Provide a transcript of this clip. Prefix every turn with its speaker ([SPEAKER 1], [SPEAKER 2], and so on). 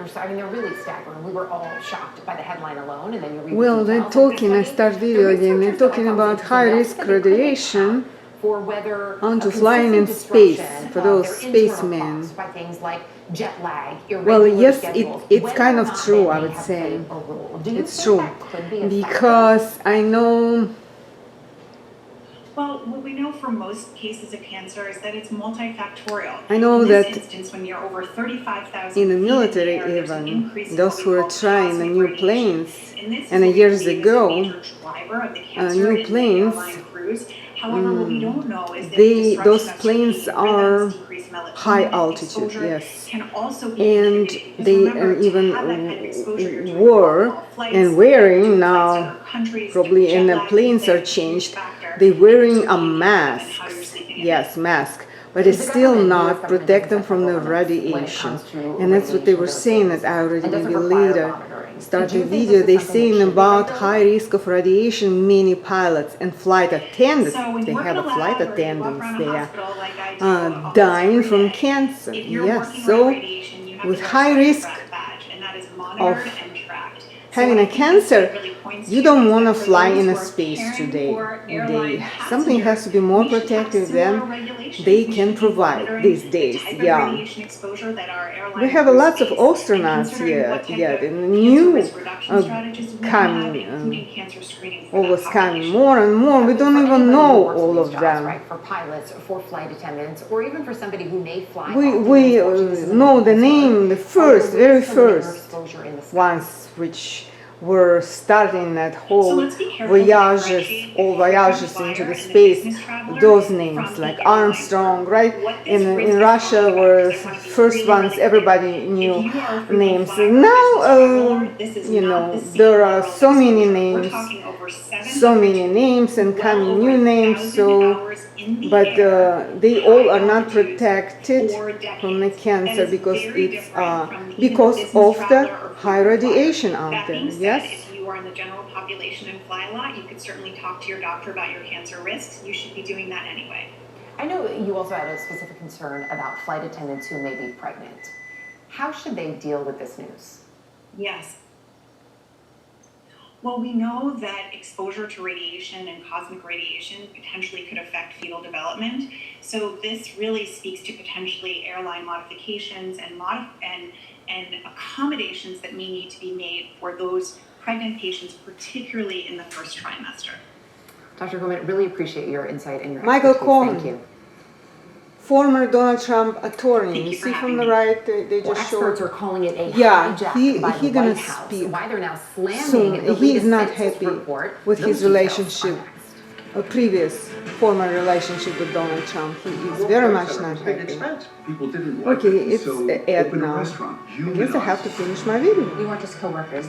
[SPEAKER 1] I mean, they're really staggering. We were all shocked by the headline alone, and then you read
[SPEAKER 2] Well, they're talking, I start video again, they're talking about high-risk radiation onto flying in space for those spacemen. Well, yes, it's kind of true, I would say. It's true, because I know...
[SPEAKER 3] Well, what we know from most cases of cancer is that it's multifactorial.
[SPEAKER 2] I know
[SPEAKER 3] in
[SPEAKER 2] that
[SPEAKER 3] this instance, when you're over 35,000
[SPEAKER 2] in the military even, those who were trying the new planes, and years ago, new planes, those planes are high altitude, yes, and they even were and wearing now, probably, and the planes are changed, they're wearing a mask, yes, mask, but it's still not protect them from the radiation. And that's what they were saying, that I already maybe later start the video, they saying about high risk of radiation, many pilots and flight attendants, they have a flight attendants there, dying from cancer, yes, so with high risk of having a cancer, you don't want to fly in a space today. Something has to be more protective than they can provide these days. Yeah, we have lots of astronauts yet, and new coming, always coming more and more. We don't even know all of them.
[SPEAKER 1] For pilots, for flight attendants, or even for somebody who may fly.
[SPEAKER 2] We know the name, the very first ones which were starting that whole voyages into the space, those names like Armstrong, right? In Russia were first ones, everybody knew names. Now, you know, there are so many names and coming new names, so, but they all are not protected from the cancer because it's because of the high radiation out there. Yes.
[SPEAKER 3] If you are in the general population and fly a lot, you could certainly talk to your doctor about your cancer risks. You should be doing that anyway.
[SPEAKER 1] I know you also had a specific concern about flight attendants who may be pregnant. How should they deal with this news?
[SPEAKER 3] Yes. Well, we know that exposure to radiation and cosmic radiation potentially could affect fetal development. So this really speaks to potentially airline modifications and accommodations that may need to be made for those pregnant patients, particularly in the first trimester.
[SPEAKER 1] Dr. Goldman, really appreciate your insight and your
[SPEAKER 2] Michael
[SPEAKER 1] expertise.
[SPEAKER 2] Cohen.
[SPEAKER 1] Thank you.
[SPEAKER 2] Former Donald Trump attorney. You see from the right, they just showed.
[SPEAKER 1] Experts are calling it a
[SPEAKER 2] hijack
[SPEAKER 1] by the
[SPEAKER 2] gonna
[SPEAKER 1] White House.
[SPEAKER 2] speak
[SPEAKER 1] Why they're now slamming
[SPEAKER 2] soon.
[SPEAKER 1] the
[SPEAKER 2] He is not
[SPEAKER 1] latest
[SPEAKER 2] happy
[SPEAKER 1] report.
[SPEAKER 2] with his
[SPEAKER 1] Those
[SPEAKER 2] relationship,
[SPEAKER 1] details
[SPEAKER 2] a previous former relationship with Donald Trump. He is very much not happy. Okay, it's ad now. I guess I have to finish my video.
[SPEAKER 1] We weren't just co-workers.